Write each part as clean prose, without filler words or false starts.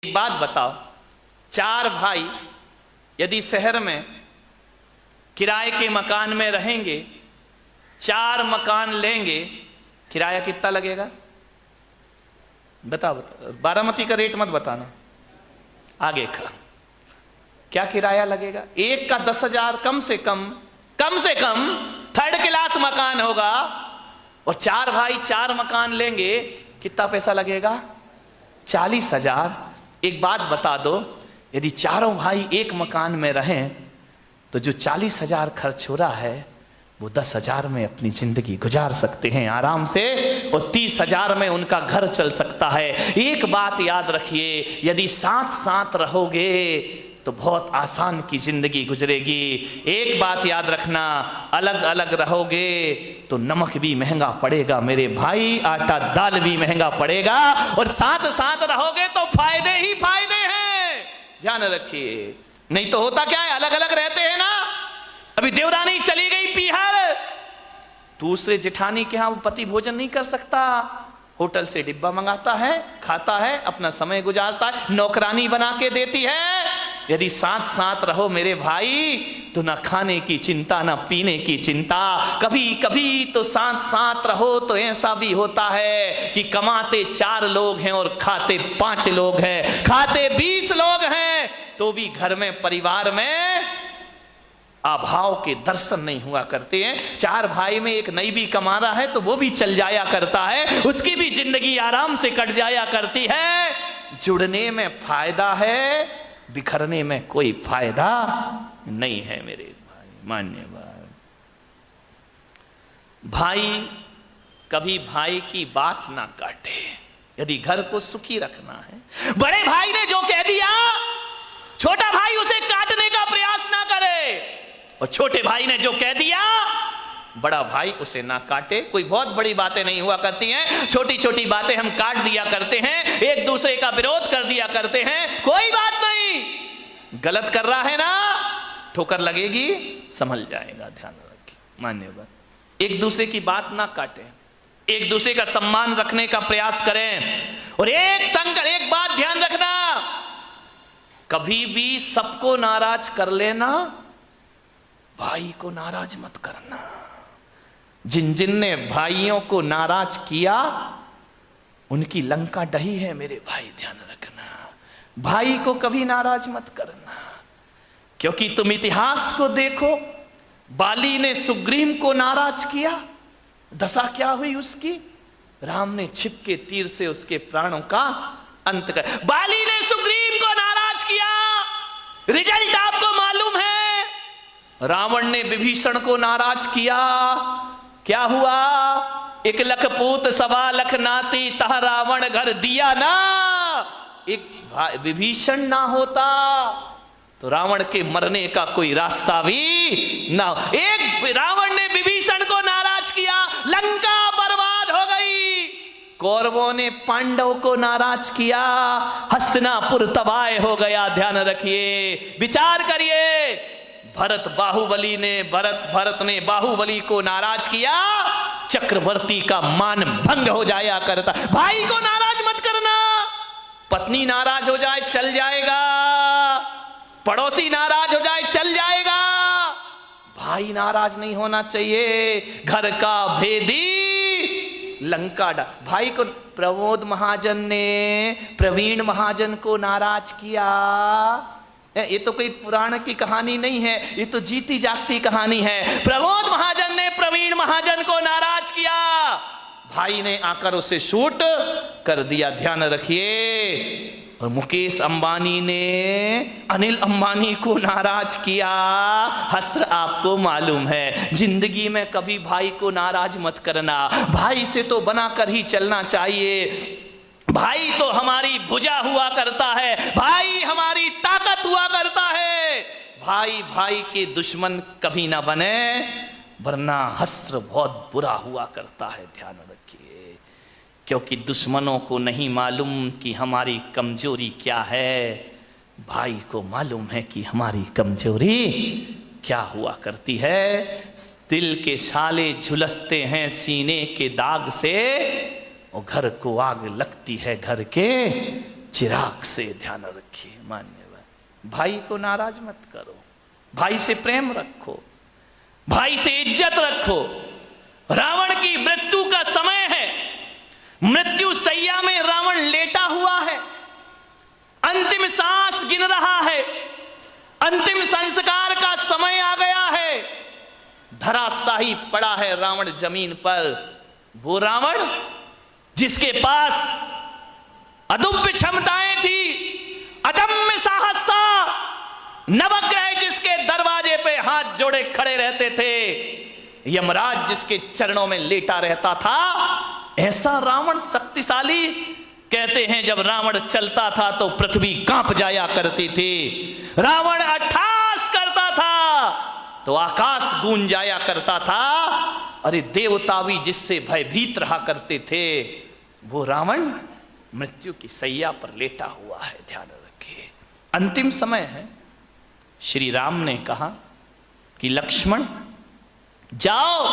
एक बात बताओ, चार भाई यदि शहर में किराए के मकान में रहेंगे, चार मकान लेंगे, किराया कितना लगेगा? बताओ बताओ, बारामती का रेट मत बताना, आगे का क्या किराया लगेगा? एक का 10,000 कम से कम थर्ड क्लास मकान होगा। और चार भाई चार मकान लेंगे, कितना पैसा लगेगा? 40,000। एक बात बता दो, यदि चारों भाई एक मकान में रहें तो जो 40,000 खर्च हो रहा है वो 10,000 में अपनी जिंदगी गुजार सकते हैं आराम से, और 30,000 में उनका घर चल सकता है। एक बात याद रखिए, यदि साथ साथ रहोगे तो बहुत आसान की जिंदगी गुजरेगी। एक बात याद रखना, अलग अलग रहोगे तो नमक भी महंगा पड़ेगा मेरे भाई, आटा दाल भी महंगा पड़ेगा, और साथ साथ रहोगे तो फायदे ही फायदे हैं, ध्यान रखिए। नहीं तो होता क्या है, अलग अलग रहते हैं ना। अभी देवरानी चली गई पीहर, दूसरे जेठानी के यहां वो पति भोजन नहीं कर सकता, होटल से डिब्बा मंगाता है, खाता है, अपना समय गुजारता है, नौकरानी बना के देती है। यदि साथ साथ रहो मेरे भाई तो ना खाने की चिंता ना पीने की चिंता। कभी कभी तो साथ साथ रहो तो ऐसा भी होता है कि कमाते 4 लोग हैं और खाते 5 लोग हैं, खाते 20 लोग हैं, तो भी घर में परिवार में अभाव के दर्शन नहीं हुआ करते हैं। 4 भाई में एक नई भी कमा रहा है तो वो भी चल जाया करता है, उसकी भी जिंदगी आराम से कट जाया करती है। जुड़ने में फायदा है, बिखरने में कोई फायदा नहीं है मेरे भाई। मान्यवर भाई कभी भाई की बात ना काटे, यदि घर को सुखी रखना है। बड़े भाई ने जो कह दिया, छोटा भाई उसे काटने का प्रयास ना करे, और छोटे भाई ने जो कह दिया, बड़ा भाई उसे ना काटे। कोई बहुत बड़ी बातें नहीं हुआ करती हैं, छोटी छोटी बातें हम काट दिया करते हैं, एक दूसरे का विरोध कर दिया करते हैं। कोई बात नहीं, गलत कर रहा है ना, ठोकर लगेगी, संभल जाएगा, ध्यान रखिए। मान्यवर एक दूसरे की बात ना काटें, एक दूसरे का सम्मान रखने का प्रयास करें। और एक बात ध्यान रखना, कभी भी सबको नाराज कर लेना, भाई को नाराज मत करना। जिन ने भाइयों को नाराज किया उनकी लंका डही है मेरे भाई, ध्यान रखना। भाई को कभी नाराज मत करना, क्योंकि तुम इतिहास को देखो, बाली ने सुग्रीव को नाराज किया, दशा क्या हुई उसकी? राम ने छिप के तीर से उसके प्राणों का अंत कर। बाली ने सुग्रीव को नाराज किया, रिजल्ट आपको मालूम है। रावण ने विभीषण को नाराज किया, क्या हुआ? 1 लख पूत 1.25 लाख नाती, तह रावण घर दिया ना। एक विभीषण ना होता तो रावण के मरने का कोई रास्ता भी ना। एक रावण ने विभीषण को नाराज किया, लंका बर्बाद हो गई। कौरवों ने पांडव को नाराज किया, हस्तिनापुर तबाह हो गया। ध्यान रखिए, विचार करिए। भरत ने बाहुबली को नाराज किया, चक्रवर्ती का मान भंग हो जाया करता। भाई को नाराज मत करना, पत्नी नाराज हो जाए चल जाएगा, पड़ोसी नाराज हो जाए चल जाएगा, भाई नाराज नहीं होना चाहिए। घर का भेदी लंका डा। भाई को प्रमोद महाजन ने प्रवीण महाजन को नाराज किया, ये तो कोई पुराण की कहानी नहीं है, ये तो जीती जागती कहानी है। प्रमोद महाजन ने प्रवीण महाजन को नाराज किया, भाई ने आकर उसे शूट कर दिया, ध्यान रखिए। और मुकेश अंबानी ने अनिल अंबानी को नाराज किया। हस्त्र आपको मालूम है, जिंदगी में कभी भाई को नाराज मत करना, भाई से तो बनाकर ही चलना चाहिए। भाई तो हमारी भुजा हुआ करता है, भाई हमारी ताकत हुआ करता है। भाई भाई के दुश्मन कभी ना बने, वरना हस्त्र बहुत बुरा हुआ करता है, ध्यान रखिए। क्योंकि दुश्मनों को नहीं मालूम कि हमारी कमजोरी क्या है, भाई को मालूम है कि हमारी कमजोरी क्या हुआ करती है। दिल के छाले झुलसते हैं सीने के दाग से, और घर को आग लगती है घर के चिराग से ध्यान रखिए। मान्यवर भाई को नाराज मत करो, भाई से प्रेम रखो, भाई से इज्जत रखो। रावण की मृत्यु का समय है, मृत्यु सैया में रावण लेटा हुआ है, अंतिम सांस गिन रहा है, अंतिम संस्कार का समय आ गया है, धराशाही पड़ा है रावण जमीन पर। वो रावण जिसके पास अदम्य क्षमताएं थी, अदम्य साहस था, नवग्रह जिसके दरवाजे पे हाथ जोड़े खड़े रहते थे, यमराज जिसके चरणों में लेटा रहता था, ऐसा रावण शक्तिशाली। कहते हैं जब रावण चलता था तो पृथ्वी कांप जाया करती थी, रावण अट्ठास करता था तो आकाश गूंज जाया करता था। अरे देवता भी जिससे भयभीत रहा करते थे, वो रावण मृत्यु की सैया पर लेटा हुआ है। ध्यान रखिए, अंतिम समय है। श्री राम ने कहा कि लक्ष्मण जाओ,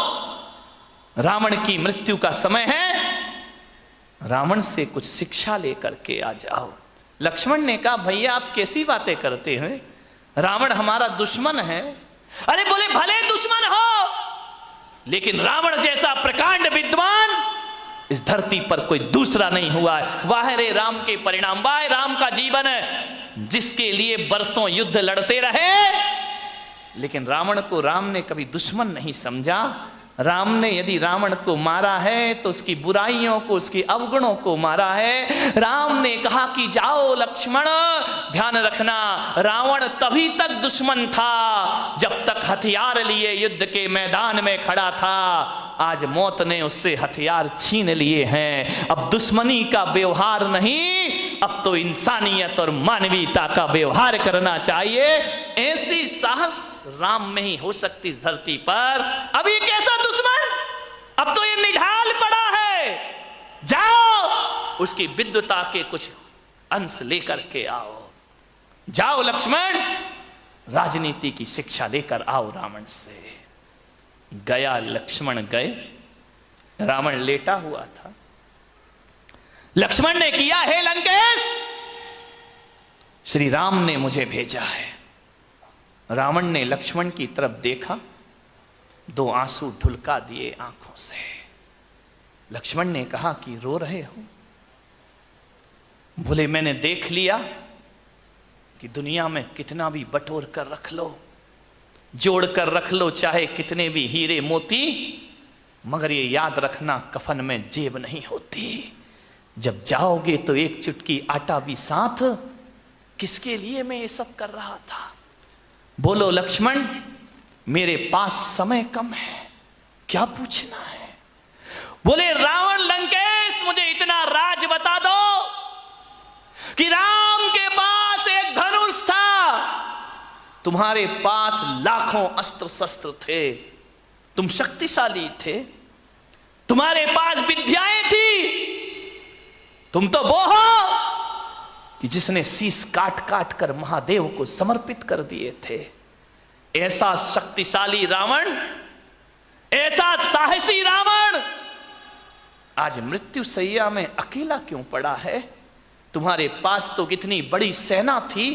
रावण की मृत्यु का समय है, रावण से कुछ शिक्षा लेकर के आ जाओ। लक्ष्मण ने कहा भैया आप कैसी बातें करते हैं, रावण हमारा दुश्मन है। अरे बोले भले दुश्मन हो, लेकिन रावण जैसा प्रकांड विद्वान इस धरती पर कोई दूसरा नहीं हुआ है। वाह रे राम के परिणाम, वाह राम का जीवन है जिसके लिए बरसों युद्ध लड़ते रहे, लेकिन रावण को राम ने कभी दुश्मन नहीं समझा। राम ने यदि रावण को मारा है तो उसकी बुराइयों को, उसकी अवगुणों को मारा है। राम ने कहा कि जाओ लक्ष्मण, ध्यान रखना रावण तभी तक दुश्मन था जब तक हथियार लिए युद्ध के मैदान में खड़ा था। आज मौत ने उससे हथियार छीन लिए हैं। अब दुश्मनी का व्यवहार नहीं, अब तो इंसानियत और मानवीयता का व्यवहार करना चाहिए। ऐसी साहस राम में ही हो सकती इस धरती पर। अभी कैसा दुश्मन, अब तो ये निढाल पड़ा है, जाओ उसकी विद्वता के कुछ अंश लेकर के आओ। जाओ लक्ष्मण, राजनीति की शिक्षा लेकर आओ रावण से। गया लक्ष्मण गए, रावण लेटा हुआ था। लक्ष्मण ने किया हे लंकेश, श्री राम ने मुझे भेजा है। रावण ने लक्ष्मण की तरफ देखा, दो आंसू ढुलका दिए आंखों से। लक्ष्मण ने कहा कि रो रहे हो? बोले मैंने देख लिया कि दुनिया में कितना भी बटोर कर रख लो, जोड़ कर रख लो, चाहे कितने भी हीरे मोती, मगर ये याद रखना कफन में जेब नहीं होती। जब जाओगे तो एक चुटकी आटा भी साथ। किसके लिए मैं ये सब कर रहा था? बोलो लक्ष्मण, मेरे पास समय कम है, क्या पूछना है? बोले रावण लंकेश, मुझे इतना राज बता दो कि राम के पास एक धनुष था, तुम्हारे पास लाखों अस्त्र शस्त्र थे, तुम शक्तिशाली थे, तुम्हारे पास विद्याएं थी, तुम तो वो हो कि जिसने शीश काट काट कर महादेव को समर्पित कर दिए थे। ऐसा शक्तिशाली रावण, ऐसा साहसी रावण आज मृत्यु सैया में अकेला क्यों पड़ा है? तुम्हारे पास तो कितनी बड़ी सेना थी,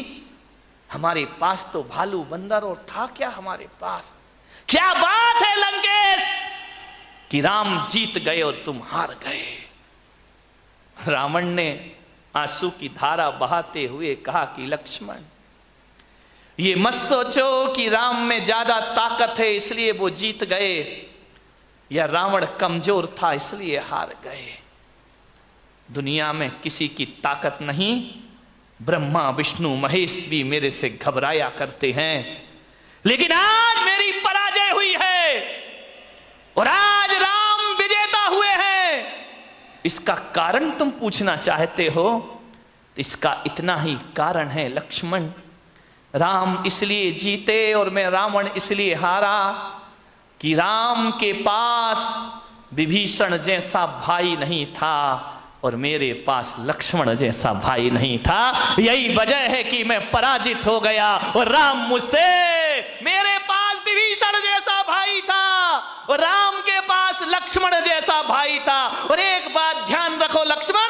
हमारे पास तो भालू बंदर और था क्या हमारे पास? क्या बात है लंकेश कि राम जीत गए और तुम हार गए। रावण ने आंसू की धारा बहाते हुए कहा कि लक्ष्मण, ये मत सोचो कि राम में ज्यादा ताकत है इसलिए वो जीत गए, या रावण कमजोर था इसलिए हार गए। दुनिया में किसी की ताकत नहीं, ब्रह्मा विष्णु महेश भी मेरे से घबराया करते हैं, लेकिन आज मेरी पराजय हुई है और आज राम विजेता हुए हैं। इसका कारण तुम पूछना चाहते हो तो इसका इतना ही कारण है लक्ष्मण, राम इसलिए जीते और मैं रावण इसलिए हारा कि राम के पास विभीषण जैसा भाई नहीं था और मेरे पास लक्ष्मण जैसा भाई नहीं था। यही वजह है कि मैं पराजित हो गया और राम मुझसे, मेरे पास विभीषण जैसा भाई था और राम के पास लक्ष्मण जैसा भाई था। और एक बात ध्यान रखो लक्ष्मण,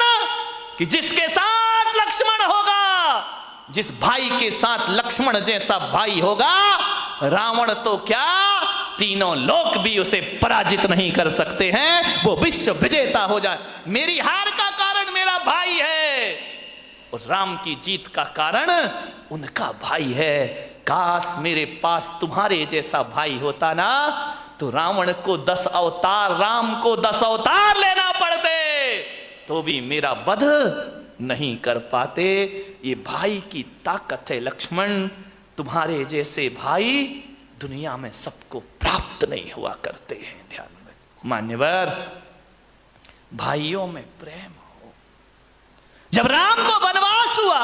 कि जिसके साथ लक्ष्मण जिस भाई के साथ लक्ष्मण जैसा भाई होगा, रावण तो क्या तीनों लोक भी उसे पराजित नहीं कर सकते हैं, वो विश्व विजेता हो जाए। मेरी हार का कारण मेरा भाई है, उस राम की जीत का कारण उनका भाई है। काश मेरे पास तुम्हारे जैसा भाई होता ना, तो रावण को 10 अवतार, राम को 10 अवतार लेना पड़ते तो भी मेरा वध नहीं कर पाते। ये भाई की ताकत है लक्ष्मण, तुम्हारे जैसे भाई दुनिया में सबको प्राप्त नहीं हुआ करते हैं। ध्यान में मान्यवर, भाइयों में प्रेम हो। जब राम को वनवास हुआ